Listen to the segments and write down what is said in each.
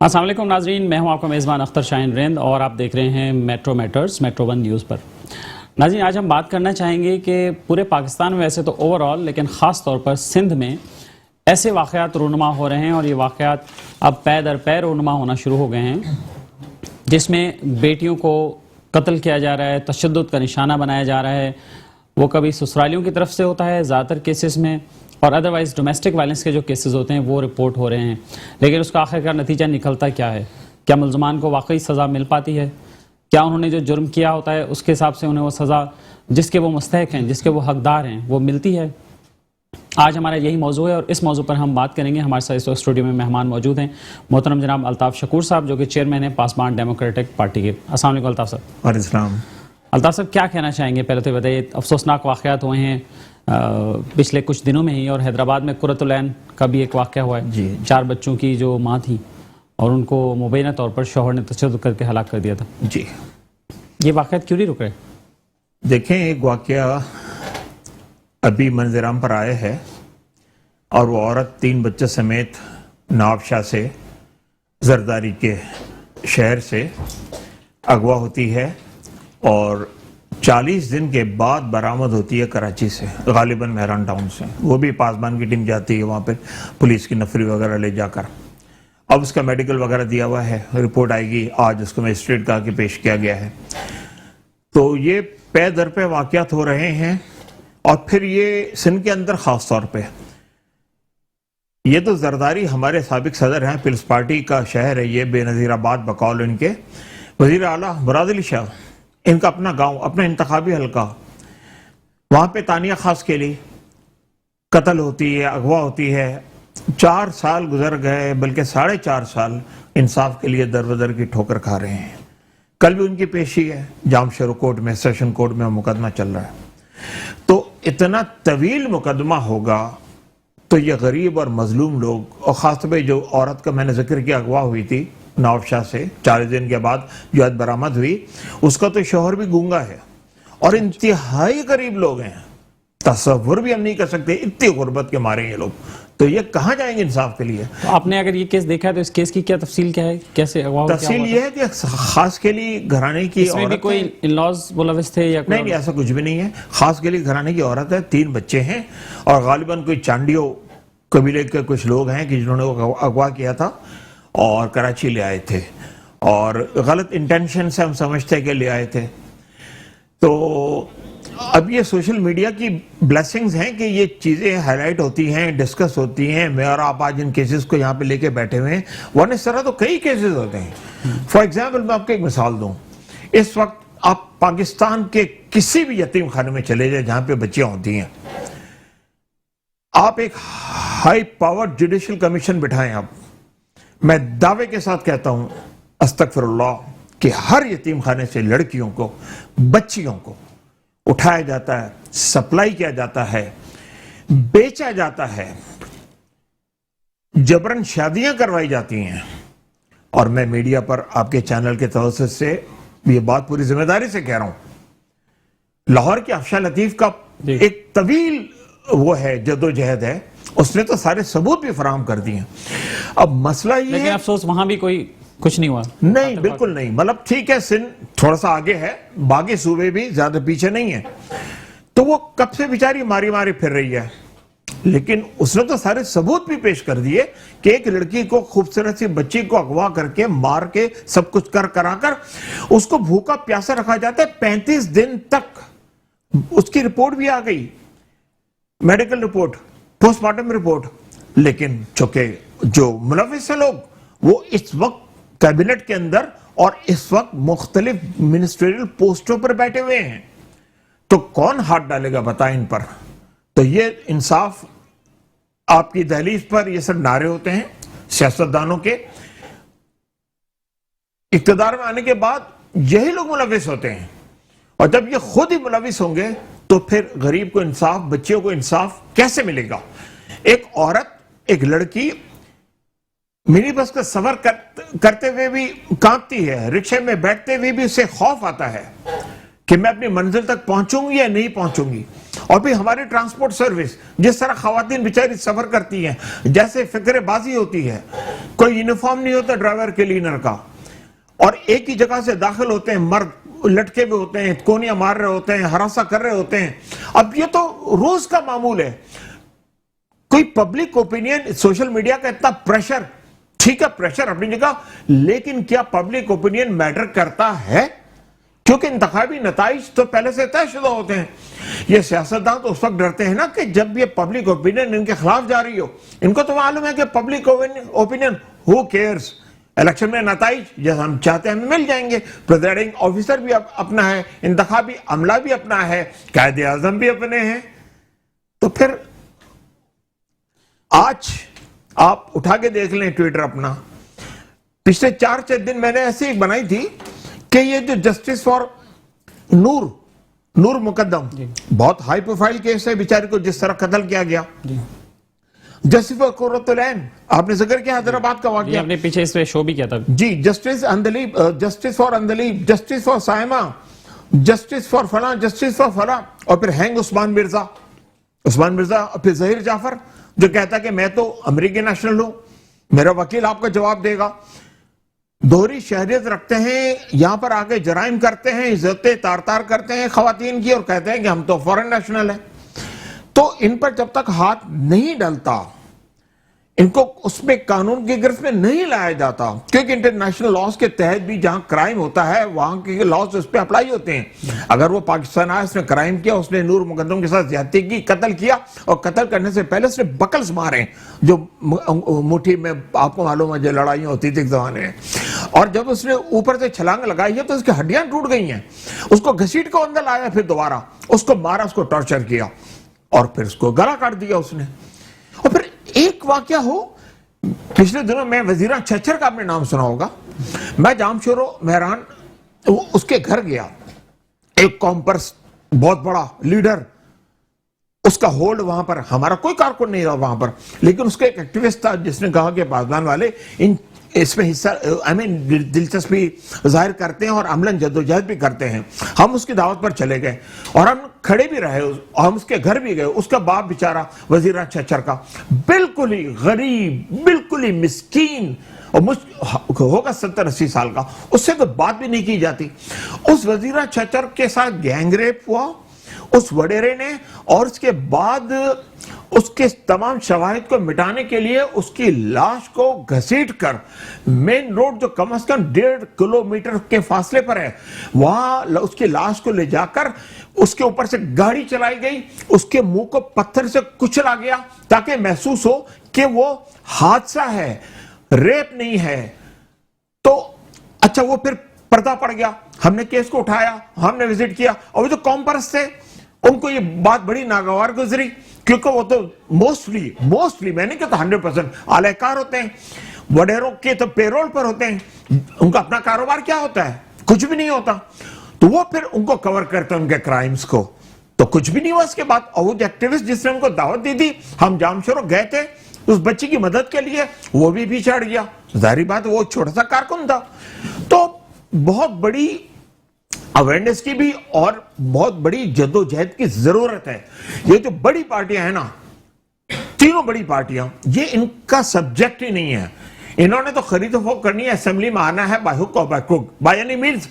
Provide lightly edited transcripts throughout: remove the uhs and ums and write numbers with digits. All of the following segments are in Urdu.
السلام علیکم ناظرین، میں ہوں آپ کا میزبان اختر شاہین رند اور آپ دیکھ رہے ہیں metro matters metro one news پر۔ ناظرین، آج ہم بات کرنا چاہیں گے کہ پورے پاکستان میں ویسے تو اوورآل لیکن خاص طور پر سندھ میں ایسے واقعات رونما ہو رہے ہیں اور یہ واقعات اب پے در پے رونما ہونا شروع ہو گئے ہیں، جس میں بیٹیوں کو قتل کیا جا رہا ہے، تشدد کا نشانہ بنایا جا رہا ہے۔ وہ کبھی سسرالیوں کی طرف سے ہوتا ہے زیادہ تر کیسز میں، اور ادروائز ڈومیسٹک وائلنس کے جو کیسز ہوتے ہیں وہ رپورٹ ہو رہے ہیں، لیکن اس کا آخرکار نتیجہ نکلتا کیا ہے؟ کیا ملزمان کو واقعی سزا مل پاتی ہے؟ کیا انہوں نے جو جرم کیا ہوتا ہے اس کے حساب سے انہیں وہ سزا جس کے وہ مستحق ہیں، جس کے وہ حقدار ہیں، وہ ملتی ہے؟ آج ہمارا یہی موضوع ہے اور اس موضوع پر ہم بات کریں گے۔ ہمارے ساتھ اس وقت اسٹوڈیو میں مہمان موجود ہیں، محترم جناب الطاف شکور صاحب جو کہ چیئرمین ہیں پاسبان ڈیموکریٹک پارٹی کے۔ السلام علیکم الطاف صاحب۔ وعلیکم السلام۔ الطاف صاحب، کیا کہنا چاہیں گے؟ پہلے تو بتائیے، افسوسناک واقعات ہوئے ہیں پچھلے کچھ دنوں میں ہی، اور حیدرآباد میں قرۃ العین کا بھی ایک واقعہ ہوا ہے۔ جی 4 بچوں کی جو ماں تھی اور ان کو مبینہ طور پر شوہر نے تشدد کر کے ہلاک کر دیا تھا۔ جی یہ واقعات کیوں نہیں رک رہے؟ دیکھیں، ایک واقعہ ابھی منظر عام پر آیا ہے اور وہ عورت 3 بچے سمیت نواب شاہ سے زرداری کے شہر سے اغوا ہوتی ہے اور 40 دن کے بعد برآمد ہوتی ہے کراچی سے، غالباً مہران ٹاؤن سے۔ وہ بھی پاسبان کی ٹیم جاتی ہے وہاں پہ پولیس کی نفری وغیرہ لے جا کر۔ اب اس کا میڈیکل وغیرہ دیا ہوا ہے، رپورٹ آئے گی آج، اس کو میجسٹریٹ کا کے پیش کیا گیا ہے۔ تو یہ پے در پے واقعات ہو رہے ہیں، اور پھر یہ سندھ کے اندر خاص طور پہ یہ تو زرداری ہمارے سابق صدر ہیں، پیپلز پارٹی کا شہر ہے یہ، بے نظیر آباد بقول ان کے وزیر اعلیٰ مراد علی شاہ، ان کا اپنا گاؤں، اپنا انتخابی حلقہ، وہاں پہ تانیہ خاص کے لیے قتل ہوتی ہے، اغوا ہوتی ہے۔ 4 سال گزر گئے، بلکہ 4.5 سال انصاف کے لیے در بدر کی ٹھوکر کھا رہے ہیں۔ کل بھی ان کی پیشی ہے جام شیرو کورٹ میں، سیشن کورٹ میں مقدمہ چل رہا ہے۔ تو اتنا طویل مقدمہ ہوگا تو یہ غریب اور مظلوم لوگ، اور خاص طور پہ جو عورت کا میں نے ذکر کیا اغوا ہوئی تھی نواب شاہ سے 40 دن کے بعد جو آج برآمد ہوئی، اس کا تو شوہر بھی گونگا ہے، اور انتہائی غریب لوگ ہیں، تصور بھی ہم نہیں کر سکتے، اتنی غربت کے مارے یہ لوگ۔ تو یہ کہاں جائیں گے انصاف کے لیے؟ تو آپ نے اگر یہ کیس دیکھا ہے تو اس کیس کی کیا تفصیل کیا ہے؟ کیسے اغوا ہوا؟ تفصیل یہ ہے کہ خاص کے لیے گھرانے کی اس میں بھی عورت کوئی ان-لاز ملوث تھے یا نہیں، ایسا کچھ بھی نہیں ہے۔ خاص کے لیے گھرانے کی عورت ہے، 3 بچے ہیں، اور غالباً کوئی چانڈیو قبیلے کے کچھ لوگ ہیں کہ جنہوں نے اغوا کیا تھا اور کراچی لے آئے تھے، اور غلط انٹینشن سے ہم سمجھتے ہیں کہ لے آئے تھے۔ تو اب یہ سوشل میڈیا کی بلیسنگز ہیں کہ یہ چیزیں ہائی لائٹ ہوتی ہیں، ڈسکس ہوتی ہیں، میں اور آپ آج ان کیسز کو یہاں پہ لے کے بیٹھے ہوئے ہیں، ورنہ اس طرح تو کئی کیسز ہوتے ہیں۔ فار ایگزامپل میں آپ کو ایک مثال دوں، اس وقت آپ پاکستان کے کسی بھی یتیم خانے میں چلے جائیں جہاں پہ بچیاں ہوتی ہیں، آپ ایک ہائی پاور جوڈیشل کمیشن بٹھائیں، آپ، میں دعوے کے ساتھ کہتا ہوں استغفر اللہ کہ ہر یتیم خانے سے لڑکیوں کو، بچیوں کو اٹھایا جاتا ہے، سپلائی کیا جاتا ہے، بیچا جاتا ہے، جبرن شادیاں کروائی جاتی ہیں۔ اور میں میڈیا پر آپ کے چینل کے توسط سے یہ بات پوری ذمہ داری سے کہہ رہا ہوں، لاہور کے افشاں لطیف کا ایک طویل وہ ہے جدوجہد ہے، اس نے تو سارے ثبوت بھی فراہم کر دیے ہیں۔ اب مسئلہ یہ ہے، لیکن افسوس وہاں بھی کوئی کچھ نہیں ہوا۔ نہیں، بالکل نہیں، مطلب ٹھیک ہے سندھ تھوڑا سا آگے ہے، باقی صوبے بھی زیادہ پیچھے نہیں ہیں، تو وہ کب سے بیچاری ماری ماری پھر رہی ہے، لیکن اس نے تو سارے ثبوت بھی پیش کر دیے کہ ایک لڑکی کو، خوبصورت سی بچی کو اغوا کر کے، مار کے، سب کچھ کرا کر اس کو بھوکا پیاسا رکھا جاتا ہے 35 دن تک۔ اس کی رپورٹ بھی آ گئی، medical report, post mortem report, لیکن چونکہ جو ملوث ہیں لوگ وہ اس وقت کیبنٹ کے اندر اور اس وقت مختلف منسٹریل پوسٹوں پر بیٹھے ہوئے ہیں، تو کون ہاتھ ڈالے گا بتائیں ان پر؟ تو یہ انصاف آپ کی دہلیز پر یہ سب نعرے ہوتے ہیں سیاستدانوں کے، اقتدار میں آنے کے بعد یہی لوگ ملوث ہوتے ہیں، اور جب یہ خود ہی ملوث ہوں گے تو پھر غریب کو انصاف، بچیوں کو انصاف کیسے ملے گا؟ ایک عورت، ایک لڑکی منی بس کا سفر کرتے ہوئے بھی کانپتی ہے، رکشے میں بیٹھتے ہوئے بھی اسے خوف آتا ہے کہ میں اپنی منزل تک پہنچوں گی یا نہیں پہنچوں گی۔ اور بھی ہماری ٹرانسپورٹ سروس جس طرح خواتین بیچاری سفر کرتی ہیں، جیسے فکر بازی ہوتی ہے کوئی یونیفارم نہیں ہوتا ڈرائیور کلینر کا, اور ایک ہی جگہ سے داخل ہوتے ہیں, مرد لٹکے ہوئے ہوتے ہیں, کونیاں مار رہے ہوتے ہیں, ہراساں کر رہے ہوتے ہیں. اب یہ تو روز کا معمول ہے. کوئی پبلک اوپینین, سوشل میڈیا کا اتنا پریشر, ٹھیک ہے پریشر اپنی جگہ, لیکن کیا پبلک اوپینین میٹر کرتا ہے؟ کیونکہ انتخابی نتائج تو پہلے سے طے شدہ ہوتے ہیں. یہ سیاستدان تو اس وقت ڈرتے ہیں نا کہ جب یہ پبلک اوپینین ان کے خلاف جا رہی ہو. ان کو تو معلوم ہے کہ public opinion who cares, election میں نتائج جیسا ہم چاہتے ہیں ہمیں مل جائیں گے. پریزائڈنگ آفیسر بھی اپنا ہے, انتخابی عملہ بھی اپنا ہے, قائد اعظم بھی اپنے ہیں. تو پھر آج آپ اٹھا کے دیکھ لیں ٹویٹر اپنا, پچھلے 4-6 دن میں نے ایسی ایک بنائی تھی کہ یہ جو جسٹس فار نور مقدم, بہت ہائی پروفائل کیس ہے بیچارے کو جس طرح قتل کیا گیا. جسٹس فار قرۃ العین, آپ نے ذکر کیا حیدرآباد کا واقعہ, آپ نے پیچھے اس پہ شو بھی کیا تھا جی. Justice for Andleeb, justice for سائمہ, جسٹس فار فلاں, جسٹس فار فلاں, اور پھر ہینگ عثمان مرزا, اور پھر ظہیر جعفر جو کہتا کہ میں تو امریکی نیشنل ہوں, میرا وکیل آپ کا جواب دے گا. دوہری شہریت رکھتے ہیں, یہاں پر آگے جرائم کرتے ہیں, عزتیں تار کرتے ہیں خواتین کی, اور کہتے ہیں کہ ہم تو فورن نیشنل ہیں. تو ان پر جب تک ہاتھ نہیں ڈلتا, ان کو اس میں قانون کی گرفت میں نہیں لایا جاتا, کیونکہ انٹرنیشنل لاز کے تحت بھی جہاں کرائم ہوتا ہے وہاں کے لاز اس پہ اپلائی ہوتے ہیں. اگر وہ پاکستان آیا, اس نے کرائم کیا, اس نے نور مقدم کے ساتھ زیادتی کی, قتل کیا, اور قتل کرنے سے پہلے اس نے بکلز مارے جو مٹھی میں, آپ کو معلوم ہے جو لڑائیاں ہوتی تھی ایک زمانے میں, اور جب اس نے اوپر سے چھلانگ لگائی ہے تو اس کی ہڈیاں ٹوٹ گئی ہیں. اس کو گھسیٹ کو اندر لایا, پھر دوبارہ اس کو مارا, اس کو ٹارچر کیا, اور پھر اس کو گلا کاٹ دیا اس نے. اور پھر ایک واقعہ ہو, پچھلے دنوں میں وزیرہ چھچر کا آپ نے نام سنا ہوگا, میں جامشورو مہران اس کے گھر گیا, ایک قوم پر بہت بڑا لیڈر, اس کا ہولڈ وہاں پر, ہمارا کوئی کارکن نہیں رہا وہاں پر, لیکن اس کا ایک ایکٹیوسٹ تھا جس نے کہا کہ پاسبان والے اس میں حصہ دلچسپی ظاہر کرتے ہیں اور عملاً جدوجہد بھی کرتے ہیں. ہم اس کی دعوت پر چلے گئے اور ہم کھڑے بھی رہے, اور ہم اس کے گھر بھی گئے. اس کا باپ بیچارہ وزیرہ چھچر کا بالکل ہی غریب, بالکل ہی مسکین, اور ہوگا 70-80 سال کا, اس سے تو بات بھی نہیں کی جاتی. اس وزیرہ چھچر کے ساتھ گینگ ریپ ہوا اس وڈیرے نے, اور اس کے بعد اس کے تمام شواہد کو مٹانے کے لیے اس کی لاش کو گھسیٹ کر مین روڈ جو کم از کم 1.5 کلومیٹر کے فاصلے پر ہے, وہاں اس کی لاش کو لے جا کر اس کے اوپر سے گاڑی چلائی گئی, اس کے منہ کو پتھر سے کچلا گیا تاکہ محسوس ہو کہ وہ حادثہ ہے, ریپ نہیں ہے. تو اچھا وہ پھر پردہ پڑ گیا, ہم نے کیس کو اٹھایا, ہم نے وزٹ کیا, اور وہ جو قوم پرست تھے ان کو یہ بات بڑی ناگوار گزری, کیونکہ وہ تو موسٹلی میں نہیں کہتا 100% اعلی کار ہوتے ہیں, وڈیروں کے تو پیرول پر ہوتے ہیں, ان کا اپنا کاروبار کیا ہوتا ہے, کچھ بھی نہیں ہوتا. تو وہ پھر ان کو کور کرتے ہیں ان کے کرائمز کو, تو کچھ بھی نہیں ہوا اس کے بعد. اور وہ جو ایکٹیوسٹ جس نے ان کو دعوت دی تھی, ہم جامشورو گئے تھے اس بچی کی مدد کے لیے, وہ بھی پیچھے ہٹ گیا. ظاہری بات وہ چھوٹا سا کارکن تھا. تو بہت بڑی اویئرنیس کی بھی اور بہت بڑی جدوجہد کی ضرورت ہے. یہ جو بڑی پارٹیاں ہیں نا, تینوں بڑی پارٹیاں, یہ ان کا سبجیکٹ ہی نہیں ہے. انہوں نے تو خرید و فروخت کرنی ہے, اسمبلی میں آنا ہے بائی ہک اور by crook, by any means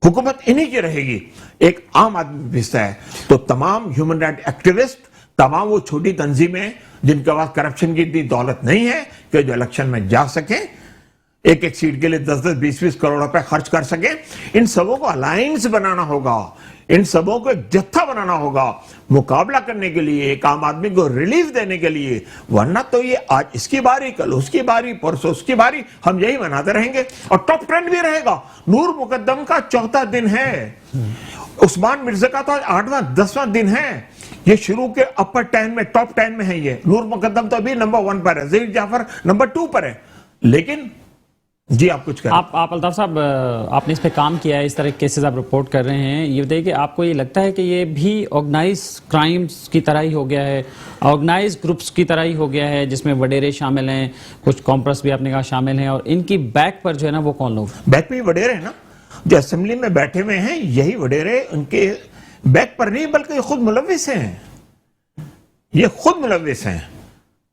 حکومت انہی کی رہے گی. ایک عام آدمی بھی حصہ ہے. تو تمام ہیومن رائٹ ایکٹیوسٹ, تمام وہ چھوٹی تنظیمیں جن کے پاس کرپشن کی اتنی دولت نہیں ہے کہ جو الیکشن میں جا سکیں, ایک سیٹ کے لیے 10-20 کروڑ روپے خرچ کر سکیں, ان سبوں کو الائنس بنانا ہوگا, ان سبوں کو ایک جتھا بنانا ہوگا مقابلہ کرنے کے لیے, ایک عام آدمی کو ریلیف دینے کے لیے. ورنہ تو یہ آج اس کی باری, کل اس کی باری, پرسوں اس کی باری, ہم یہی مناتے رہیں گے. اور ٹاپ ٹرینڈ بھی رہے گا. نور مقدم کا 4تھا دن ہے, عثمان مرزا کا تو 8واں 10واں دن ہے. یہ شروع کے اپر 10 میں, ٹاپ 10 میں ہے. یہ نور مقدم تو ابھی نمبر 1 پر ہے, ظہیر جعفر نمبر 2 پر ہے. لیکن جی آپ کچھ کریں. آپ الطاف صاحب, آپ نے اس پہ کام کیا ہے, اس طرح کیسز آپ رپورٹ کر رہے ہیں, یہ بتائیے کہ آپ کو یہ لگتا ہے کہ یہ بھی آرگنائز کرائمز کی طرح ہی ہو گیا ہے, آرگنائز گروپس کی طرح ہی ہو گیا ہے, جس میں وڈیرے شامل ہیں, کچھ کمپرس بھی آپ نے کہا شامل ہیں, اور ان کی بیک پر جو ہے نا وہ کون لوگ, بیک میں وڈیرے ہیں نا جو اسمبلی میں بیٹھے ہوئے ہیں, یہی وڈیرے ان کے بیک پر نہیں بلکہ یہ خود ملوث ہیں, یہ خود ملوث ہیں.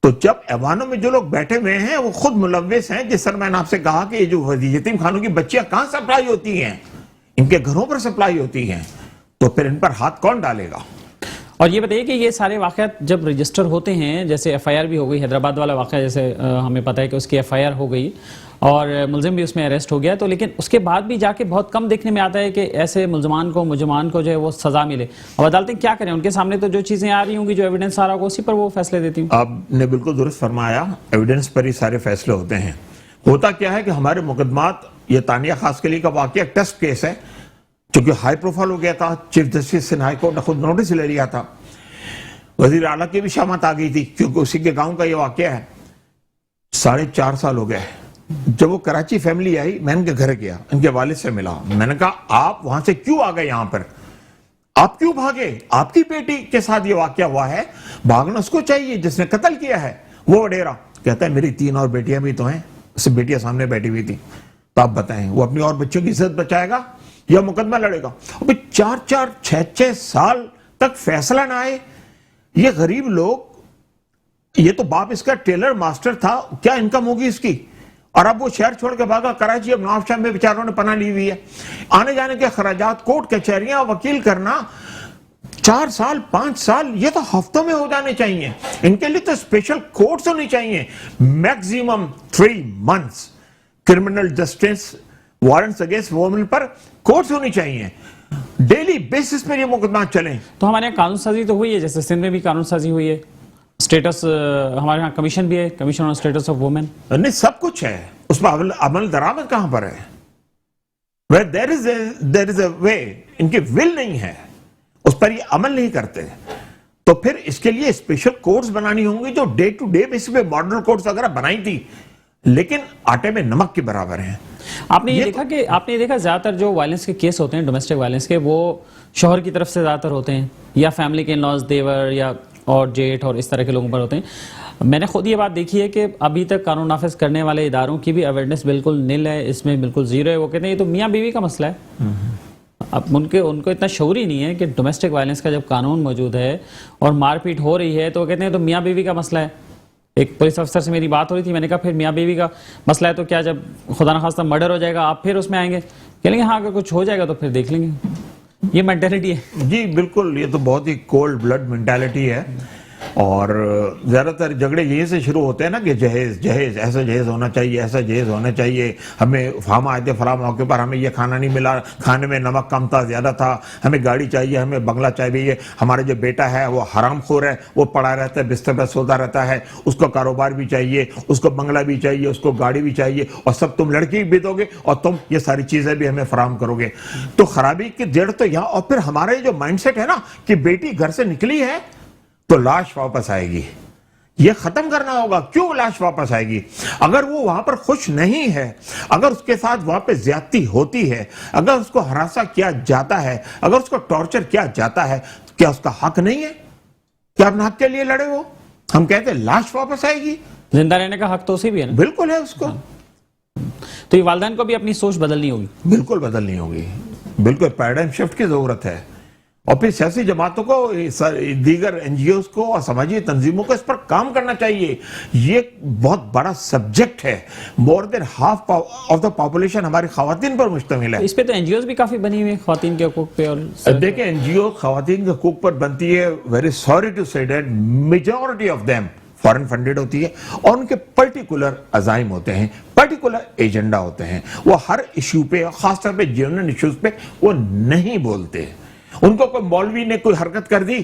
تو جب ایوانوں میں جو لوگ بیٹھے ہوئے ہیں وہ خود ملوث ہیں. جس طرح میں نے آپ سے کہا کہ یہ جو یتیم خانوں کی بچیاں کہاں سپلائی ہوتی ہیں, ان کے گھروں پر سپلائی ہوتی ہیں, تو پھر ان پر ہاتھ کون ڈالے گا؟ اور یہ بتائیے کہ یہ سارے واقعات جب رجسٹر ہوتے ہیں, جیسے ایف آئی آر بھی ہو گئی, حیدرآباد والا واقعہ جیسے ہمیں پتہ ہے کہ اس کی ایف آئی آر ہو گئی اور ملزم بھی اس میں اریسٹ ہو گیا, تو لیکن اس کے بعد بھی جا کے بہت کم دیکھنے میں آتا ہے کہ ایسے ملزمان کو جو ہے وہ سزا ملے. اب عدالتیں کیا کریں؟ ان کے سامنے تو جو چیزیں آ رہی ہوں گی, جو ایویڈنس آ رہا ہوگا, اسی پر وہ فیصلے دیتی ہوں. آپ نے بالکل درست فرمایا, ایویڈنس پر ہی سارے فیصلے ہوتے ہیں. ہوتا کیا ہے کہ ہمارے مقدمات, یہ تانیہ خاص کے لیے کا واقعہ ایک ٹیسٹ کیس ہے, چونکہ ہائی پروفائل ہو گیا تھا. Chief justice Sindh high court نے خود نوٹس لے لیا تھا, وزیر اعلیٰ کی بھی شامت آ گئی تھی, کیونکہ اسی کے گاؤں کا یہ واقعہ ہے. 4.5 سال ہو گئے. جب وہ کراچی فیملی آئی, میں ان کے گھر گیا, ان کے والد سے ملا. میں نے کہا آپ وہاں سے کیوں آ گئے یہاں پر, آپ کیوں بھاگے؟ آپ کی بیٹی کے ساتھ یہ واقعہ ہوا ہے, بھاگنا اس کو چاہیے جس نے قتل کیا ہے. وہ وڈیرا کہتا ہے میری 3 اور بیٹیاں بھی تو ہیں, اس سے بیٹیاں سامنے بیٹھی ہوئی تھی, تو آپ بتائیں وہ اپنی اور بچوں کی عزت بچائے گا یا مقدمہ لڑے گا؟ 4-6 سال تک فیصلہ نہ آئے. یہ غریب لوگ, یہ تو باپ اس کا ٹیلر ماسٹر تھا, کیا انکم ہوگی اس کی؟ اور اب وہ شہر چھوڑ کے بھاگا کراچی, اب نواب شاہ میں بیچاروں نے پناہ لی ہوئی ہے. آنے جانے کے خراجات, کورٹ کچہریاں, وکیل کرنا, 4 سال 5 سال, یہ تو ہفتوں میں ہو جانے چاہیے. ان کے لیے تو اسپیشل کورٹس ہونی چاہیے. Maximum 3 months criminal justice warrants against women پر کورٹس ہونی چاہیے. ڈیلی بیسس پر یہ مقدمات چلیں. تو ہمارے یہاں قانون سازی تو ہوئی ہے, جیسے سندھ میں بھی قانون سازی ہوئی ہے, اسٹیٹس ہمارے یہاں کمیشن بھی ہے, commission on status of women. نہیں, سب کچھ ہے, اس پر عمل درآمد کہاں پر ہے؟ Where there is a way, ان کی ول نہیں ہے, اس پر یہ عمل نہیں کرتے. تو پھر اس کے لیے اسپیشل کورٹس بنانی ہوں گی, جو ڈے ٹو ڈے بیس پہ ماڈل کورٹس وغیرہ بنائی تھی, لیکن آٹے میں نمک کے برابر ہیں. آپ نے یہ دیکھا زیادہ تر جو وائلنس کے کیس ہوتے ہیں, ڈومیسٹک وائلنس کے, وہ شوہر کی طرف سے زیادہ تر ہوتے ہیں, یا فیملی کے انلاز, دیور یا اور جیٹھ اور اس طرح کے لوگوں پر ہوتے ہیں. میں نے خود یہ بات دیکھی ہے کہ ابھی تک قانون نافذ کرنے والے اداروں کی بھی اویئرنیس بالکل نل ہے, اس میں بالکل زیرو ہے. وہ کہتے ہیں یہ تو میاں بیوی کا مسئلہ ہے. اب ان کو اتنا شعور ہی نہیں ہے کہ ڈومیسٹک وائلنس کا جب قانون موجود ہے اور مار پیٹ ہو رہی ہے, تو وہ کہتے ہیں تو میاں بیوی کا مسئلہ ہے. ایک پولیس افسر سے میری بات ہو رہی تھی, میں نے کہا پھر میاں بیوی کا مسئلہ ہے تو کیا جب خدا نخواستہ مرڈر ہو جائے گا آپ پھر اس میں آئیں گے؟ کہہ لیں گے ہاں اگر کچھ ہو جائے گا تو پھر دیکھ لیں گے. یہ مینٹیلٹی ہے. جی بالکل, یہ تو بہت ہی کولڈ بلڈ مینٹیلٹی ہے. اور زیادہ تر جھگڑے یہیں سے شروع ہوتے ہیں نا, کہ جہیز ایسا جہیز ہونا چاہیے, ایسا جہیز ہونا چاہیے, ہمیں ہم آئے تھے فلاں موقع پر, ہمیں یہ کھانا نہیں ملا, کھانے میں نمک کم تھا, زیادہ تھا, ہمیں گاڑی چاہیے, ہمیں بنگلہ چاہیے, ہمارا جو بیٹا ہے وہ حرام خور ہے, وہ پڑا رہتا ہے, بستر پر سوتا رہتا ہے, اس کو کاروبار بھی چاہیے, اس کو بنگلہ بھی چاہیے, اس کو گاڑی بھی چاہیے, اور سب تم لڑکی بھی دو گے اور تم یہ ساری چیزیں بھی ہمیں فراہم کرو گے. تو خرابی کی جڑ تو یہاں. اور پھر ہمارا یہ جو مائنڈ سیٹ ہے نا کہ بیٹی گھر سے نکلی ہے تو لاش واپس آئے گی, یہ ختم کرنا ہوگا. کیوں لاش واپس آئے گی؟ اگر وہ وہاں پر خوش نہیں ہے, اگر اس کے ساتھ وہاں پہ زیادتی ہوتی ہے, اگر اس کو ہراساں کیا جاتا ہے, اگر اس کو ٹارچر کیا جاتا ہے, کیا اس کا حق نہیں ہے؟ کیا اپنے حق کے لیے لڑے وہ؟ ہم کہتے ہیں لاش واپس آئے گی. زندہ رہنے کا حق تو اسی بھی ہے نا. بالکل ہے اس کو. تو یہ والدین کو بھی اپنی سوچ بدلنی ہوگی. بالکل بدلنی ہوگی, بالکل پیراڈائم شفٹ کی ضرورت ہے. اور پھر سیاسی جماعتوں کو, دیگر این جی اوز کو اور سماجی تنظیموں کو اس پر کام کرنا چاہیے. یہ بہت بڑا سبجیکٹ ہے. More than half of the population ہماری خواتین پر مشتمل ہے. اس پہ تو این جی اوز بھی کافی بنی ہوئی ہیں خواتین کے حقوق پہ. اور دیکھیں این جی او خواتین کے حقوق پر بنتی ہے, ویری سوری ٹو سے that majority of them foreign funded ہوتی ہے, اور ان کے پرٹیکولر عزائم ہوتے ہیں, پرٹیکولر ایجنڈا ہوتے ہیں. وہ ہر ایشو پہ, خاص طور پہ جنرل ایشوز پہ وہ نہیں بولتے. ان کو کوئی مولوی نے کوئی حرکت کر دی,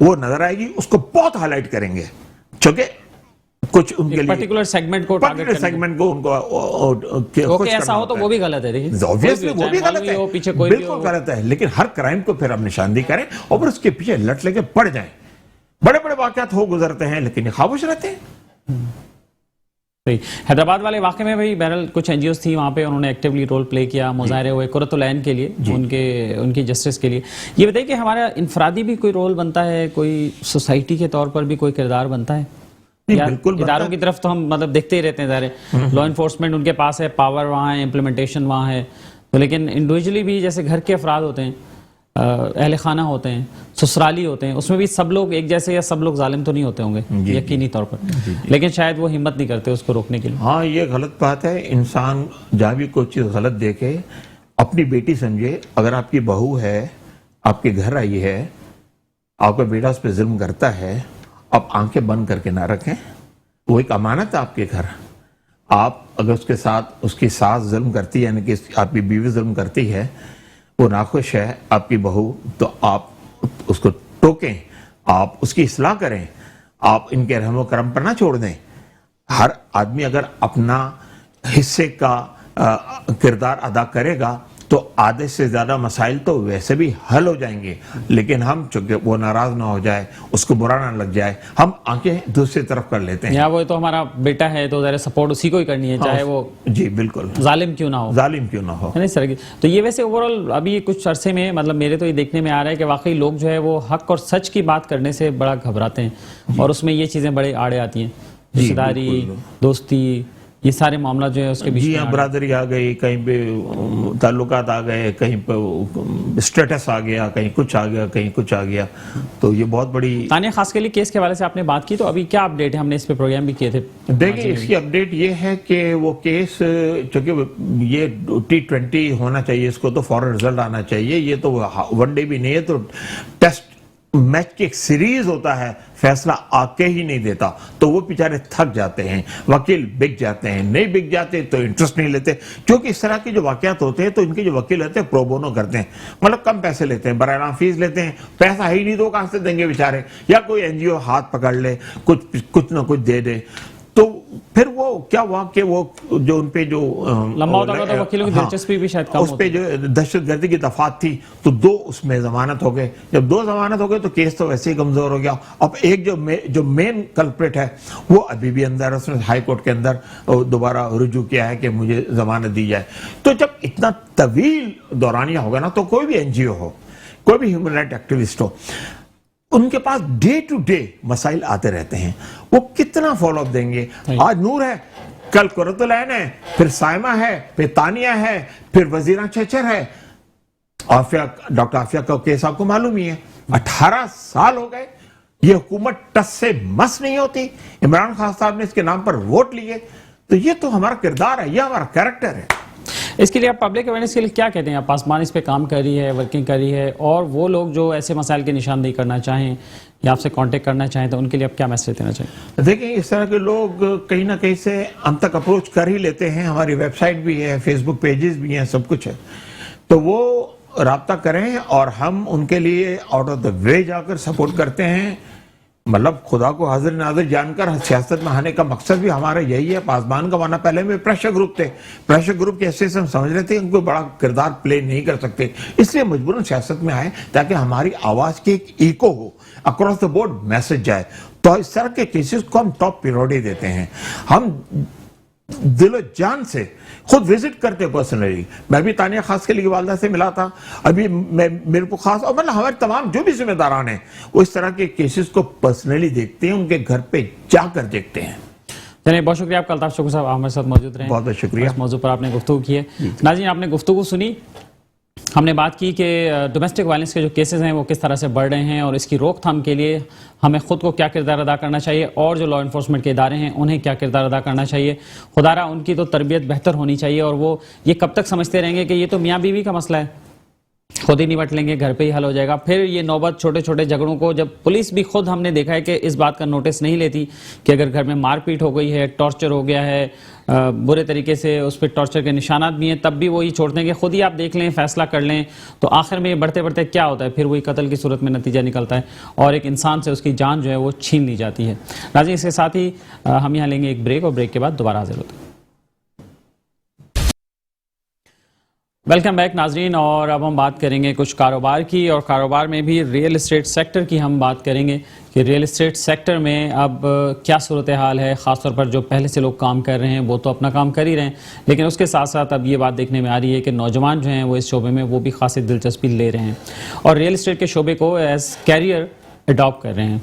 وہ نظر آئے گی, اس کو بہت ہائی لائٹ کریں گے, چونکہ کچھ ان کے لیے پرٹیکولر سیگمنٹ کو ٹارگٹ کرنے, سیگمنٹ کو ان کو ایسا ہو تو وہ بھی غلط ہے. دیکھیں obviously وہ بھی غلط ہے, بالکل غلط ہے. لیکن ہر کرائم کو پھر آپ نشاندہی کریں اور پھر اس کے پیچھے لٹ لے کے پڑ جائیں. بڑے بڑے واقعات ہو گزرتے ہیں لیکن یہ خاموش رہتے ہیں. حیدرآباد والے واقعے میں بھی بہرحال کچھ این جی اوز تھی وہاں پہ, انہوں نے ایکٹیولی رول پلے کیا, مظاہرے ہوئے قرۃ العین کے لیے, ان کی جسٹس کے لیے. یہ بتائیے کہ ہمارا انفرادی بھی کوئی رول بنتا ہے, کوئی سوسائٹی کے طور پر بھی کوئی کردار بنتا ہے؟ اداروں کی طرف تو ہم مطلب دیکھتے ہی رہتے ہیں, ظاہر لا انفورسمنٹ ان کے پاس ہے, پاور وہاں ہے, امپلیمنٹیشن وہاں ہے, لیکن انڈیویجولی بھی جیسے گھر کے افراد ہوتے ہیں, اہل خانہ ہوتے ہیں، سسرالی ہوتے ہیں، اس میں بھی سب لوگ ایک جیسے یا سب لوگ ظالم تو نہیں ہوتے ہوں گے یقینی طور پر، لیکن شاید وہ ہمت نہیں کرتے اس کو روکنے کے لیے. ہاں یہ غلط بات ہے. انسان جہاں بھی کوئی چیز غلط دیکھے اپنی بیٹی سمجھے. اگر آپ کی بہو ہے، آپ کے گھر آئی ہے، آپ کا بیٹا اس پہ ظلم کرتا ہے، آپ آنکھیں بند کر کے نہ رکھیں. وہ ایک امانت ہے آپ کے گھر. آپ اگر اس کے ساتھ اس کی ساس ظلم کرتی ہے، یعنی کہ آپ کی بیوی ظلم کرتی ہے، وہ ناخوش ہے آپ کی بہو، تو آپ اس کو ٹوکیں، آپ اس کی اصلاح کریں، آپ ان کے رحم و کرم پر نہ چھوڑ دیں. ہر آدمی اگر اپنا حصے کا کردار ادا کرے گا تو آدھے سے زیادہ مسائل تو ویسے بھی حل ہو جائیں گے. لیکن ہم چونکہ وہ ناراض نہ ہو جائے، اس کو برا نہ لگ جائے، ہم آنکھیں دوسری طرف کر لیتے ہیں. یا وہ تو ہمارا بیٹا ہے تو ذرا سپورٹ اسی کو ہی کرنی ہے، چاہے وہ جی بالکل ظالم کیوں نہ ہو. ظالم کیوں نہ ہو. نہیں سر. تو یہ ویسے اوورآل ابھی کچھ عرصے میں مطلب میرے تو یہ دیکھنے میں آ رہا ہے کہ واقعی لوگ جو ہے وہ حق اور سچ کی بات کرنے سے بڑا گھبراتے ہیں، اور اس میں یہ چیزیں بڑے آڑے آتی ہیں. رشتہ داری، دوستی، یہ سارے معاملات جو ہے اس کے بیچ جی ہاں، برادری آ گئی، کہیں پہ تعلقات آ گئے، کہیں پہ اسٹیٹس آ گیا، کہیں کچھ آ گیا، کہیں کچھ آ گیا. تو یہ بہت بڑی تانیہ خاص کے لیے کیس کے حوالے سے آپ نے بات کی، تو ابھی کیا اپڈیٹ ہے؟ ہم نے اس پہ پروگرام بھی کیے تھے. دیکھیں اس کی اپڈیٹ یہ ہے کہ وہ کیس چونکہ یہ T20 ہونا چاہیے، اس کو تو فوراً رزلٹ آنا چاہیے. یہ تو ون ڈے بھی نہیں ہے، تو ٹیسٹ میچ کی ایک سیریز ہوتا ہے، فیصلہ آ کے ہی نہیں دیتا. تو وہ بیچارے تھک جاتے ہیں، وکیل بک جاتے ہیں. نہیں بک جاتے تو انٹرسٹ نہیں لیتے، کیونکہ اس طرح کے جو واقعات ہوتے ہیں تو ان کے جو وکیل ہوتے ہیں پرو بونو کرتے ہیں، مطلب کم پیسے لیتے ہیں، براہ راست فیس لیتے ہیں. پیسہ ہی نہیں تو کہاں سے دیں گے بیچارے؟ یا کوئی NGO ہاتھ پکڑ لے، کچھ نہ کچھ دے دے. تو پھر وہ کیا ہوا کہ وہ جو ان پہ جو لمبا ہوتا ہے تو وکیلوں کی دلچسپی بھی شاید کم اس پہ جو دہشت گردی کی دفعات تھی تو 2 اس میں ضمانت ہو گئے. جب 2 ضمانت ہو گئے تو کیس تو ویسے ہی کمزور ہو گیا. اب ایک جو مین کلپریٹ ہے وہ ابھی بھی اندر، اس نے ہائی کورٹ کے اندر دوبارہ رجوع کیا ہے کہ مجھے ضمانت دی جائے. تو جب اتنا طویل دورانیہ ہوگا نا، تو کوئی بھی NGO ہو، کوئی بھی ہیومن رائٹ ایکٹیوسٹ ہو، ان کے پاس ڈے ٹو ڈے مسائل آتے رہتے ہیں. وہ کتنا فالو اپ دیں گے؟ آج نور ہے، کل قرۃ العین ہے، پھر سائمہ ہے، پھر تانیہ ہے، پھر وزیرہ چچر ہے. ڈاکٹر عافیہ کا کیس آپ کو معلوم ہی ہے، 18 سال ہو گئے. یہ حکومت ٹس سے مس نہیں ہوتی. عمران خان صاحب نے اس کے نام پر ووٹ لیے. تو یہ تو ہمارا کردار ہے، یہ ہمارا کریکٹر ہے. اس کے لیے آپ پبلک اویئرنیس کے لیے کیا کہتے ہیں؟ آپ پاسبان اس پہ کام کر رہی ہے، ورکنگ کر رہی ہے، اور وہ لوگ جو ایسے مسائل کی نشاندہی کرنا چاہیں یا آپ سے کانٹیکٹ کرنا چاہیں تو ان کے لیے آپ کیا میسج دینا چاہیں؟ دیکھیں اس طرح کے لوگ کہیں نہ کہیں سے ہم تک اپروچ کر ہی لیتے ہیں. ہماری ویب سائٹ بھی ہے، فیس بک پیجز بھی ہیں، سب کچھ ہے. تو وہ رابطہ کریں اور ہم ان کے لیے آؤٹ آف دا وے جا کر سپورٹ کرتے ہیں. مطلب خدا کو حاضر ناظر جان کر سیاست میں آنے کا مقصد بھی ہمارا یہی ہے. پاسبان کا ورنہ پہلے میں پریشر گروپ تھے، پریشر گروپ کی حیثیت سے ہم سمجھ رہے تھے ان کو بڑا کردار پلے نہیں کر سکتے، اس لیے مجبوراً سیاست میں آئے تاکہ ہماری آواز کی ایک ایکو ہو، اکراس دا بورڈ میسج جائے. تو اس طرح کے کیسز کو ہم ٹاپ پریورٹی دیتے ہیں. ہم دل و جان سے خود وزٹ کرتے پرسنلی. میں بھی تانیہ خاص کے لیے والدہ سے ملا تھا. ابھی میرے کو خاص اور مطلب ہمارے تمام جو بھی ذمہ داران ہیں وہ اس طرح کے کیسز کو پرسنلی دیکھتے ہیں، ان کے گھر پہ جا کر دیکھتے ہیں. چلیے بہت شکریہ آپ کا. الطاف شکر صاحب ہمارے ساتھ موجود رہے. بہت بہت شکریہ. اس موضوع پر آپ نے گفتگو کی ہے. ناظرین آپ نے گفتگو سنی. ہم نے بات کی کہ ڈومیسٹک وائلنس کے جو کیسز ہیں وہ کس طرح سے بڑھ رہے ہیں اور اس کی روک تھام کے لیے ہمیں خود کو کیا کردار ادا کرنا چاہیے اور جو لا انفورسمنٹ کے ادارے ہیں انہیں کیا کردار ادا کرنا چاہیے. خدارا ان کی تو تربیت بہتر ہونی چاہیے اور وہ یہ کب تک سمجھتے رہیں گے کہ یہ تو میاں بیوی کا مسئلہ ہے، خود ہی نمٹ لیں گے، گھر پہ ہی حل ہو جائے گا. پھر یہ نوبت چھوٹے چھوٹے جھگڑوں کو جب پولیس بھی خود ہم نے دیکھا ہے کہ اس بات کا نوٹس نہیں لیتی کہ اگر گھر میں مار پیٹ ہو گئی ہے، ٹارچر ہو گیا ہے، برے طریقے سے اس پہ ٹارچر کے نشانات بھی ہیں، تب بھی وہی چھوڑتے ہیں کہ خود ہی آپ دیکھ لیں، فیصلہ کر لیں. تو آخر میں یہ بڑھتے بڑھتے کیا ہوتا ہے؟ پھر وہی قتل کی صورت میں نتیجہ نکلتا ہے اور ایک انسان سے اس کی جان جو ہے وہ چھین لی جاتی ہے. ناظرین اس کے ساتھ ہی ہم یہاں لیں گے ایک بریک اور بریک کے بعد دوبارہ حاضر ہوتے ہیں. ویلکم بیک ناظرین. اور اب ہم بات کریں گے کچھ کاروبار کی، اور کاروبار میں بھی ریئل اسٹیٹ سیکٹر کی ہم بات کریں گے کہ ریئل اسٹیٹ سیکٹر میں اب کیا صورتحال ہے. خاص طور پر جو پہلے سے لوگ کام کر رہے ہیں وہ تو اپنا کام کر ہی رہے ہیں، لیکن اس کے ساتھ ساتھ اب یہ بات دیکھنے میں آ رہی ہے کہ نوجوان جو ہیں وہ اس شعبے میں وہ بھی خاصی دلچسپی لے رہے ہیں اور ریئل اسٹیٹ کے شعبے کو ایز کیریئر اڈاپٹ کر رہے ہیں.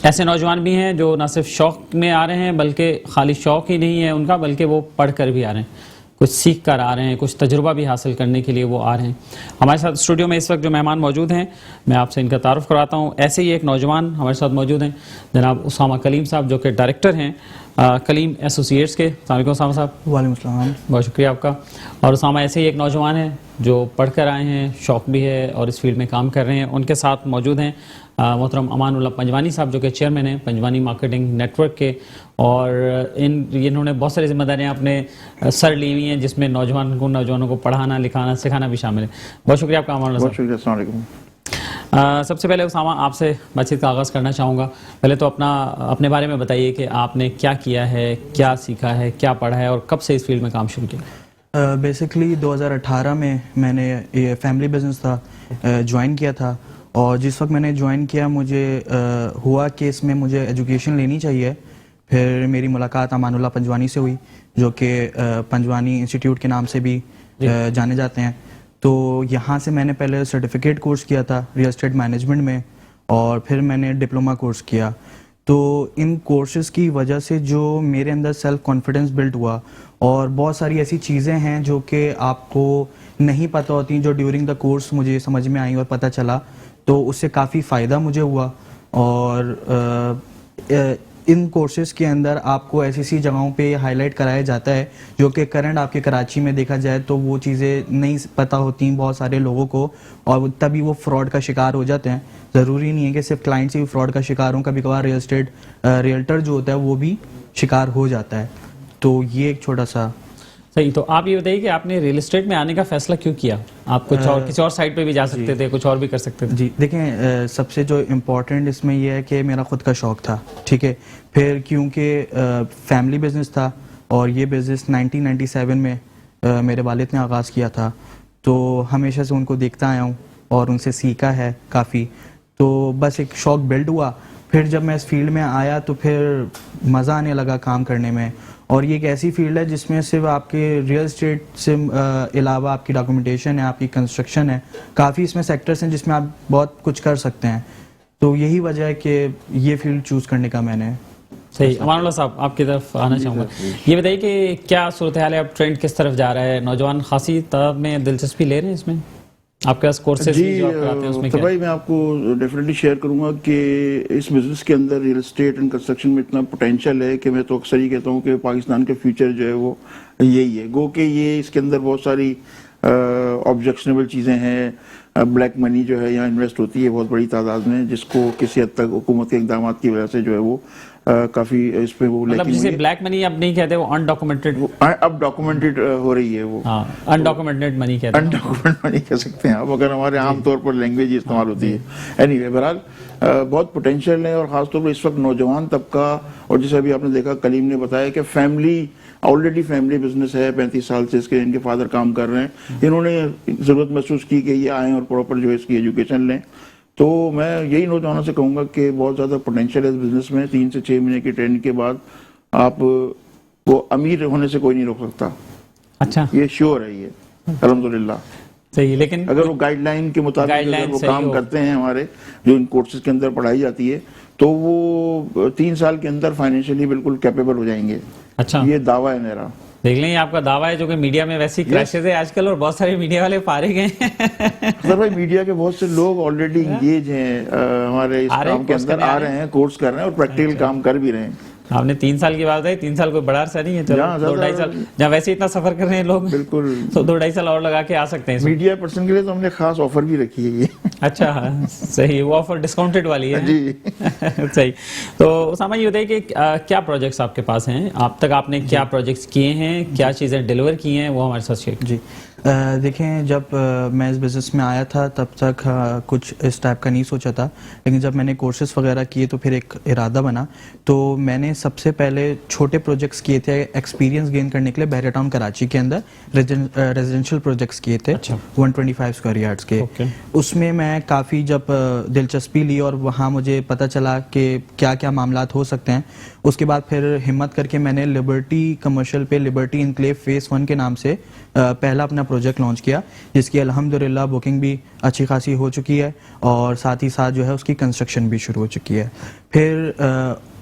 ایسے نوجوان بھی ہیں جو نہ صرف شوق میں آ رہے ہیں بلکہ خالی شوق ہی نہیں ہے ان کا، بلکہ وہ پڑھ کر بھی آ رہے ہیں. کچھ سیکھ کر آ رہے ہیں, کچھ تجربہ بھی حاصل کرنے کے لیے وہ آ رہے ہیں. ہمارے ساتھ اسٹوڈیو میں اس وقت جو مہمان موجود ہیں, میں آپ سے ان کا تعارف کرواتا ہوں. ایسے ہی ایک نوجوان ہمارے ساتھ موجود ہیں, جناب اسامہ کلیم صاحب, جو کہ ڈائریکٹر ہیں کلیم ایسوسیٹس کے. السلام علیکم اسامہ صاحب. وعلیکم السلام. بہت شکریہ آپ کا. اور اسامہ ایسے ہی ایک نوجوان ہے جو پڑھ کر آئے ہیں, شوق بھی ہے اور اس فیلڈ میں کام کر رہے ہیں. ان کے ساتھ موجود ہیں محترم امان اللہ پنجوانی صاحب, جو کہ چیئرمین ہیں پنجوانی مارکیٹنگ نیٹ ورک کے, اور انہوں نے بہت ساری ذمہ داریاں اپنے سر لی ہوئی ہیں, جس میں نوجوانوں کو پڑھانا, لکھانا, سکھانا بھی شامل ہے. بہت شکریہ آپ کا امان اللہ صاحب. بہت شکریہ. السلام علیکم. سب سے پہلے اسامہ آپ سے بات چیت کا آغاز کرنا چاہوں گا. پہلے تو اپنے بارے میں بتائیے کہ آپ نے کیا کیا ہے, کیا سیکھا ہے, کیا پڑھا ہے, اور کب سے اس فیلڈ میں کام شروع کیا؟ بیسکلی 2018 میں میں نے یہ فیملی بزنس تھا جوائن کیا تھا, اور جس وقت میں نے جوائن کیا مجھے ہوا کہ اس میں مجھے ایجوکیشن لینی چاہیے. پھر میری ملاقات امان اللہ پنجوانی سے ہوئی, جو کہ پنجوانی انسٹیٹیوٹ کے نام سے بھی جانے جاتے ہیں. تو یہاں سے میں نے پہلے سرٹیفکیٹ کورس کیا تھا ریئل اسٹیٹ مینجمنٹ میں, اور پھر میں نے ڈپلومہ کورس کیا. تو ان کورسز کی وجہ سے جو میرے اندر سیلف کانفیڈنس بلڈ ہوا, اور بہت ساری ایسی چیزیں ہیں جو کہ آپ کو نہیں پتہ ہوتی, جو ڈیورنگ دا کورس مجھے سمجھ میں آئیں اور پتہ چلا, تو اس سے کافی فائدہ مجھے ہوا. اور ان کورسز کے اندر آپ کو ایسی ایسی جگہوں پہ ہائی لائٹ کرایا جاتا ہے جو کہ کرنٹ آپ کے کراچی میں دیکھا جائے تو وہ چیزیں نہیں پتہ ہوتی بہت سارے لوگوں کو, اور تبھی وہ فراڈ کا شکار ہو جاتے ہیں. ضروری نہیں ہے کہ صرف کلائنٹ سے بھی فراڈ کا شکار ہوں, کبھی کبھار ریئل اسٹیٹ ریئلٹر جو ہوتا ہے وہ بھی شکار ہو جاتا ہے. تو یہ ایک چھوٹا سا. صحیح. تو آپ یہ بتائیے کہ آپ نے ریئل اسٹیٹ میں آنے کا فیصلہ کیوں کیا؟ آپ کچھ اور کسی اور سائٹ پہ بھی جا سکتے تھے, کچھ اور بھی کر سکتے تھے. جی دیکھیں, سب سے جو امپورٹنٹ اس میں یہ ہے کہ میرا خود کا شوق تھا, ٹھیک ہے. پھر کیونکہ فیملی بزنس تھا, اور یہ بزنس 1997 میں میرے والد نے آغاز کیا تھا, تو ہمیشہ سے ان کو دیکھتا آیا ہوں اور ان سے سیکھا ہے کافی. تو بس ایک شوق بلڈ ہوا. پھر جب میں اس فیلڈ میں آیا تو پھر مزہ آنے لگا کام کرنے میں. اور یہ ایک ایسی فیلڈ ہے جس میں صرف آپ کے ریئل اسٹیٹ سے علاوہ آپ کی ڈاکومنٹیشن ہے, آپ کی کنسٹرکشن ہے, کافی اس میں سیکٹرز ہیں جس میں آپ بہت کچھ کر سکتے ہیں. تو یہی وجہ ہے کہ یہ فیلڈ چوز کرنے کا میں نے. صحیح. امان اللہ صاحب, آپ کی طرف آنا چاہوں گا. یہ بتائیے کہ کیا صورتحال ہے, اب ٹرینڈ کس طرف جا رہا ہے؟ نوجوان خاصی طرف میں دلچسپی لے رہے ہیں اس میں؟ آپ کے پاس کورسز جو آپ کراتے ہیں اس میں کیا؟ بھائی میں آپ کو ڈیفینیٹلی شیئر کروں گا کہ اس بزنس کے اندر ریئل اسٹیٹ اینڈ کنسٹرکشن میں اتنا پوٹینشیل ہے کہ میں تو اکثر ہی کہتا ہوں کہ پاکستان کا فیوچر جو ہے وہ یہی ہے. گو کہ یہ اس کے اندر بہت ساری آبجیکشنیبل چیزیں ہیں. بلیک منی جو ہے یہاں انویسٹ ہوتی ہے بہت بڑی تعداد میں, جس کو کسی حد تک حکومت کے اقدامات کی وجہ سے جو ہے وہ کافی اس پہ وہ مطلب جسے بلیک منی اب نہیں کہتے, وہ انڈاکومنٹڈ, اب ڈاکومنٹڈ ہو رہی ہے. وہ انڈاکومنٹڈ منی کہتے ہیں, انڈاکومنٹ منی کہہ سکتے ہیں آپ, اگر ہمارے عام طور پر لینگویج استعمال ہوتی ہے. اینی وے بہرحال بہت پوٹینشیل ہے, اور خاص طور پر اس وقت نوجوان طبقہ, اور جیسے ابھی آپ نے دیکھا کلیم نے بتایا کہ فیملی آلریڈی فیملی بزنس ہے, 35 سال سے اس کے ان کے فادر کام کر رہے ہیں. انہوں نے ضرورت محسوس کی کہ یہ آئیں اور پراپر جو ہے اس کی ایجوکیشن لیں. تو میں یہی نوجوانوں سے کہوں گا کہ بہت زیادہ پوٹینشیل ہے اس بزنس میں. 3 سے 6 مہینے کی ٹریننگ کے بعد آپ کو امیر ہونے سے کوئی نہیں روک سکتا. اچھا, یہ شیور ہے یہ الحمدللہ. صحیح. لیکن اگر وہ گائیڈ لائن کے مطابق اگر وہ کام کرتے ہیں ہمارے جو ان کورسز کے اندر پڑھائی جاتی ہے, تو وہ 3 سال کے اندر فائنینشلی بالکل کیپیبل ہو جائیں گے. اچھا, یہ دعویٰ ہے میرا. دیکھ لیں, یہ آپ کا دعویٰ ہے جو کہ میڈیا میں ویسی کریشز ہے آج کل, اور بہت سارے میڈیا والے فارغ ہیں. سر بھائی میڈیا کے بہت سے لوگ آلریڈی انگیج ہیں ہمارے اس کام کے اندر, آ رہے ہیں, کورس کر رہے ہیں اور پریکٹیکل کام کر بھی رہے ہیں. آپ نے 3 سال کی بات ہے, 3 سال کوئی بڑا عرصہ نہیں ہے. چلو 2-2.5 سال, جہاں ویسے اتنا سفر کر رہے ہیں لوگ, بالکل, تو 2-2.5 سال اور لگا کے آ سکتے ہیں. میڈیا پرسن کے لیے تو ہم نے خاص آفر بھی رکھی ہے یہ. اچھا, صحیح. وہ آفر ڈسکاؤنٹڈ والی ہے. جی صحیح. تو اسامہ یہ بتائیے کہ کیا پروجیکٹس آپ کے پاس ہیں, اب تک آپ نے کیا پروجیکٹس کیے ہیں, کیا چیزیں ڈیلیور کی ہیں, وہ ہمارے ساتھ شیئر. جی دیکھیں, جب میں اس بزنس میں آیا تھا تب تک کچھ اس ٹائپ کا نہیں سوچا تھا, لیکن جب میں نے کورسز وغیرہ کیے تو پھر ایک ارادہ بنا. تو میں نے سب سے پہلے چھوٹے پروجیکٹس کیے تھے ایکسپیرینس گین کرنے کے لیے. بحریہ ٹاؤن کراچی کے اندر ریزیڈینشیل پروجیکٹس کیے تھے 125 اسکوائر یارڈس کے. اس میں میں کافی جب دلچسپی لی اور وہاں مجھے پتہ چلا کہ کیا کیا معاملات ہو سکتے ہیں, اس کے بعد پھر ہمت کر کے میں نے لبرٹی کمرشل پہ لبرٹی انکلیو فیس 1 کے نام سے پہلا اپنا پروجیکٹ لانچ کیا, جس کی الحمدللہ بکنگ بھی اچھی خاصی ہو چکی ہے, اور ساتھ ہی ساتھ جو ہے اس کی کنسٹرکشن بھی شروع ہو چکی ہے. پھر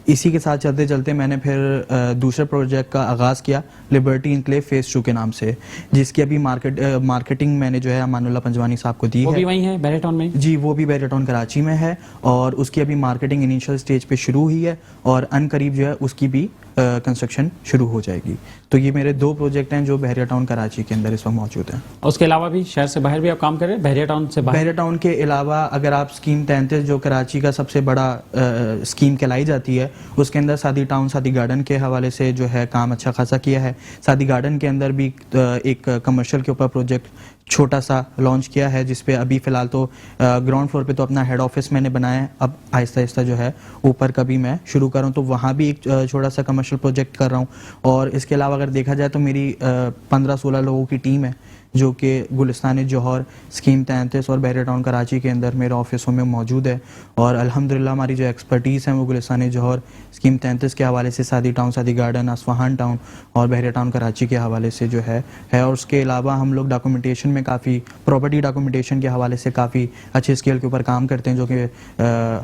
اسی کے ساتھ چلتے چلتے میں نے پھر دوسرے پروجیکٹ کا آغاز کیا لبرٹی انکلیو فیز 2 کے نام سے، جس کی ابھی مارکیٹنگ میں نے جو ہے امان اللہ پنجوانی صاحب کو دی وہ ہے. بھی وہیں ہے بحریہ ٹاؤن میں؟ جی وہ بھی بحریہ ٹاؤن کراچی میں ہے، اور اس کی ابھی مارکیٹنگ انیشیل سٹیج پہ شروع ہوئی ہے، اور ان قریب جو ہے اس کی بھی کنسٹرکشن شروع ہو جائے گی. تو یہ میرے 2 پروجیکٹ ہیں جو بحریہ ٹاؤن کراچی کے اندر اس وقت موجود ہیں. اس کے علاوہ بھی شہر سے باہر بھی آپ کام کر رہے ہیں، بحریہ ٹاؤن سے باہر؟ بحریہ ٹاؤن کے علاوہ اگر آپ اسکیم 33 جو کراچی کا سب سے بڑا اسکیم کہلائی جاتی ہے، اس کے اندر سادی ٹاؤن سادی گارڈن کے حوالے سے جو ہے کام اچھا خاصا کیا ہے. سادی گارڈن کے اندر بھی ایک کمرشل کے اوپر پروجیکٹ چھوٹا سا لانچ کیا ہے، جس پہ ابھی فی الحال تو گراؤنڈ فلور پہ تو اپنا ہیڈ آفس میں نے بنایا ہے، اب آہستہ آہستہ جو ہے اوپر کا بھی میں شروع کر رہا ہوں، تو وہاں بھی ایک چھوٹا سا کمرشل پروجیکٹ کر رہا ہوں. اور اس کے علاوہ اگر دیکھا جائے تو میری 15-16 لوگوں کی ٹیم ہے جو کہ گلستان جوہر، اسکیم 33 اور بحریہ ٹاؤن کراچی کے اندر میرے آفسوں میں موجود ہے. اور الحمدللہ ہماری جو ایکسپرٹیز ہیں وہ گلستان جوہر، اسکیم 33 کے حوالے سے سادی ٹاؤن سادی گارڈن، اصفہان ٹاؤن اور بحریہ ٹاؤن کراچی کے حوالے سے جو ہے. اور اس کے علاوہ ہم لوگ ڈاکومنٹیشن میں کافی پراپرٹی ڈاکومنٹیشن کے حوالے سے کافی اچھے اسکیل کے اوپر کام کرتے ہیں، جو کہ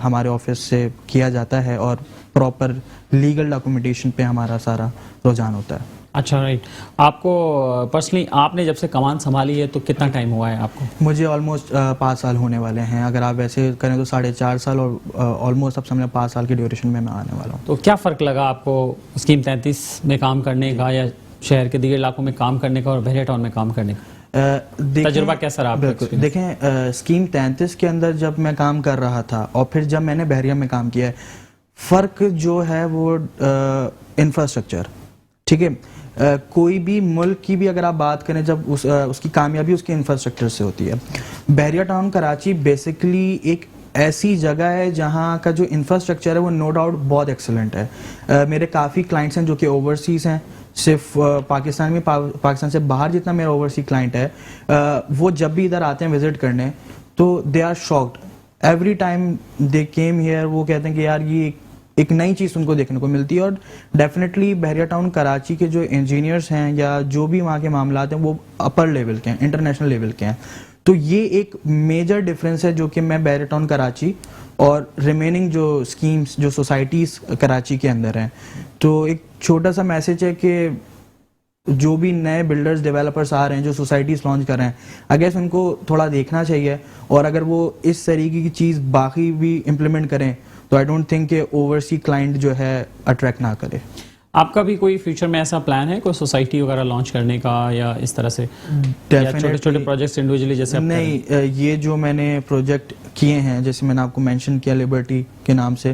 ہمارے آفس سے کیا جاتا ہے، اور پراپر لیگل ڈاکومنٹیشن پہ ہمارا سارا رجحان ہوتا ہے. اچھا رائٹ. آپ کو پرسنلی آپ نے جب سے کمان سنبھالی ہے تو کتنا ٹائم ہوا ہے آپ کو؟ مجھے آلموسٹ 5 سال ہونے والے ہیں، اگر آپ ویسے کریں تو 4.5 سال، اور آلموسٹ اب سمجھیں 5 سال کی ڈیوریشن میں آنے والا ہوں. تو کیا فرق لگا آپ کو اسکیم 33 میں کام کرنے کا یا شہر کے دیگر علاقوں میں کام کرنے کا اور بحریہ ٹاؤن میں کام کرنے کا؟ تجربہ کیسا رہا آپ کا؟ دیکھیں اسکیم 33 کے اندر جب میں کام کر رہا تھا اور پھر جب میں نے بحریہ میں کام کیا ہے، فرق جو ہے وہ انفراسٹرکچر. ٹھیک ہے، کوئی بھی ملک کی بھی اگر آپ بات کریں، جب اس کی کامیابی اس کے انفراسٹرکچر سے ہوتی ہے. بحریہ ٹاؤن کراچی بیسیکلی ایک ایسی جگہ ہے جہاں کا جو انفراسٹرکچر ہے وہ نو ڈاؤٹ بہت ایکسلنٹ ہے. میرے کافی کلائنٹس ہیں جو کہ اوورسیز ہیں، صرف پاکستان میں، پاکستان سے باہر جتنا میرا اوورسی کلائنٹ ہے، وہ جب بھی ادھر آتے ہیں وزٹ کرنے تو they are shocked every time they came here. وہ کہتے ہیں کہ یار یہ ایک نئی چیز ان کو دیکھنے کو ملتی ہے. اور ڈیفینیٹلی بحریہ ٹاؤن کراچی کے جو انجینئرس ہیں یا جو بھی وہاں کے معاملات ہیں وہ اپر لیول کے ہیں، انٹرنیشنل لیول کے ہیں. تو یہ ایک میجر ڈفرینس ہے جو کہ میں بحریہ ٹاؤن کراچی اور ریمیننگ جو اسکیمز جو سوسائٹیز کراچی کے اندر ہیں. تو ایک چھوٹا سا میسج ہے کہ جو بھی نئے بلڈرز ڈیولپرس آ رہے ہیں جو سوسائٹیز لانچ کر رہے ہیں، اگر ان کو تھوڑا دیکھنا چاہیے، اور اگر وہ اس طریقے کی چیز باقی بھی امپلیمنٹ کریں تو آئی ڈونٹ تھنک کہ اوورسی کلائنٹ جو ہے اٹریکٹ نہ کرے. آپ کا بھی کوئی فیوچر میں ایسا پلان ہے کوئی سوسائٹی وغیرہ لانچ کرنے کا یا اس طرح سے چھوٹے چھوٹے پروجیکٹس انڈیویجولی جیسے؟ نہیں، یہ جو میں نے پروجیکٹ کیے ہیں جیسے میں نے آپ کو مینشن کیا لبرٹی کے نام سے،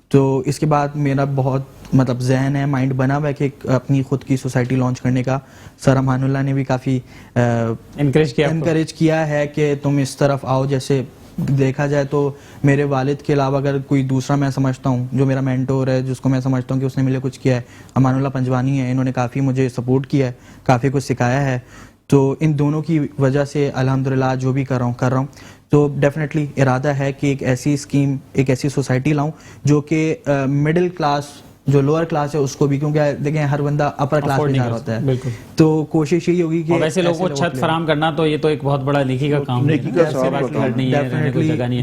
تو اس کے بعد میرا بہت مطلب ذہن ہے، مائنڈ بنا ہوا ہے کہ اپنی خود کی سوسائٹی لانچ کرنے کا. سر امان اللہ نے بھی کافی انکریج کیا ہے کہ تم اس طرف آؤ. جیسے دیکھا جائے تو میرے والد کے علاوہ اگر کوئی دوسرا میں سمجھتا ہوں جو میرا مینٹور ہے، جس کو میں سمجھتا ہوں کہ اس نے میرے کچھ کیا ہے، امان اللہ پنجوانی ہے. انہوں نے کافی مجھے سپورٹ کیا ہے، کافی کچھ سکھایا ہے. تو ان دونوں کی وجہ سے الحمدللہ جو بھی کر رہا ہوں. تو ڈیفینیٹلی ارادہ ہے کہ ایک ایسی اسکیم، ایک ایسی سوسائٹی لاؤں جو کہ مڈل کلاس، جو لوور کلاس ہے اس کو بھی، کیونکہ دیکھیں ہر بندہ اپر کلاس میں جا رہا ہوتا ہے، تو کوشش یہی ہوگی کہ ویسے لوگوں کو چھت فراہم کرنا تو یہ تو ایک بہت بڑا نیکی کا کام ہے،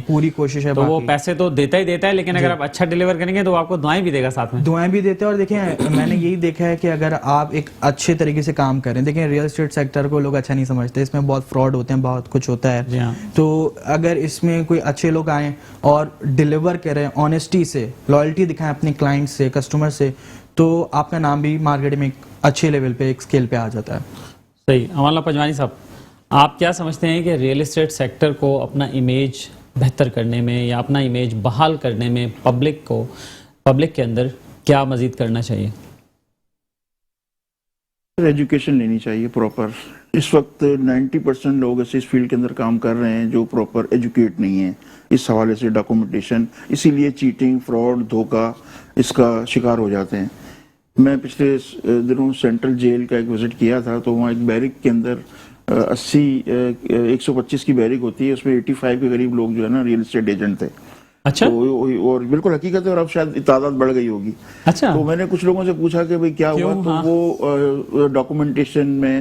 پوری کوشش ہے. تو وہ پیسے تو دیتا ہی دیتا ہے، لیکن اگر آپ اچھا ڈیلیور کریں گے تو آپ کو دعائیں بھی دے گا، ساتھ میں دعائیں بھی دیتے ہیں. اور دیکھیں میں نے یہی دیکھا ہے کہ اگر آپ ایک اچھے طریقے سے کام کریں، دیکھیں ریئل اسٹیٹ سیکٹر کو لوگ اچھا نہیں سمجھتے، اس میں بہت فراڈ ہوتے ہیں، بہت کچھ ہوتا ہے. تو اگر اس میں کوئی اچھے لوگ آئیں اور ڈیلیور کریں آنیسٹی سے، لائلٹی دکھائیں اپنے کلائنٹ سے، کسٹمر سے، تو آپ کا نام بھی مارکیٹ میں ایک اچھے لیول پہ، ایک اسکیل پہ آ جاتا ہے. صحیح. امان اللہ پنجوانی صاحب، آپ کیا سمجھتے ہیں کہ ریئل اسٹیٹ سیکٹر کو اپنا امیج بہتر کرنے میں یا اپنا امیج بحال کرنے میں پبلک کے اندر کیا مزید کرنا چاہیے؟ ایجوکیشن لینی چاہیے پراپر. اس وقت 90% لوگ ایسے اس فیلڈ کے اندر کام کر رہے ہیں جو پراپر ایجوکیٹ نہیں ہیں اس حوالے سے ڈاکومنٹیشن، اسی لیے چیٹنگ، فراڈ، دھوکہ اس کا شکار ہو جاتے ہیں. میں پچھلے دنوں سینٹرل جیل کا ایک وزٹ کیا تھا، تو وہاں ایک بیرک کے اندر 125 کی بیرک ہوتی ہے، اس میں 85 کے قریب لوگ جو ہے نا ریئل اسٹیٹ ایجنٹ تھے. اچھا. اور بالکل حقیقت ہے، اور اب شاید تعداد بڑھ گئی ہوگی. اچھا. تو میں نے کچھ لوگوں سے پوچھا کہ بھئی کیا ہوا، تو وہ ڈاکومنٹیشن میں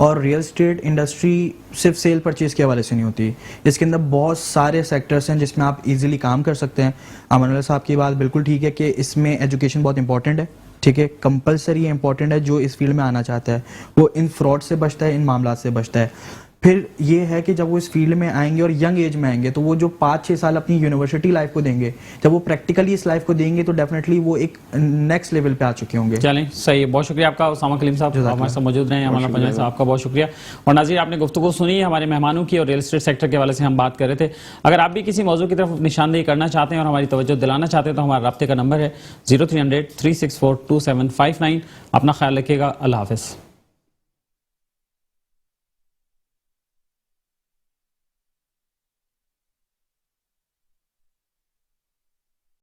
اور ریئل اسٹیٹ انڈسٹری صرف سیل پرچیز کے حوالے سے نہیں ہوتی, اس کے اندر بہت سارے سیکٹرس ہیں جس میں آپ ایزیلی کام کر سکتے ہیں. امان اللہ صاحب کی بات بالکل ٹھیک ہے کہ اس میں ایجوکیشن بہت امپورٹنٹ ہے, ٹھیک ہے, کمپلسری امپورٹنٹ ہے. جو اس فیلڈ میں آنا چاہتا ہے وہ ان فراڈ سے بچتا ہے, ان معاملات سے بچتا ہے. پھر یہ ہے کہ جب وہ اس فیلڈ میں آئیں گے اور ینگ ایج میں آئیں گے تو وہ جو 5-6 سال اپنی یونیورسٹی لائف کو دیں گے, جب وہ پریکٹیکلی اس لائف کو دیں گے تو ڈیفینیٹلی وہ ایک نیکسٹ لیول پہ آ چکے ہوں گے. چلیں صحیح ہے, بہت شکریہ آپ کا اسامہ کلیم صاحب, ہمارے ساتھ موجود رہے. امان اللہ پنجابی صاحب کا بہت شکریہ. اور ناظرین, آپ نے گفتگو سنی ہمارے مہمانوں کی اور ریئل اسٹیٹ سیکٹر کے حوالے سے ہم بات کر رہے تھے. اگر آپ بھی کسی موضوع کی طرف نشاندہی کرنا چاہتے ہیں اور ہماری توجہ دلانا چاہتے ہیں تو ہمارا رابطے کا نمبر ہے 0300 364 2759. اپنا خیال رکھیے گا. اللہ حافظ.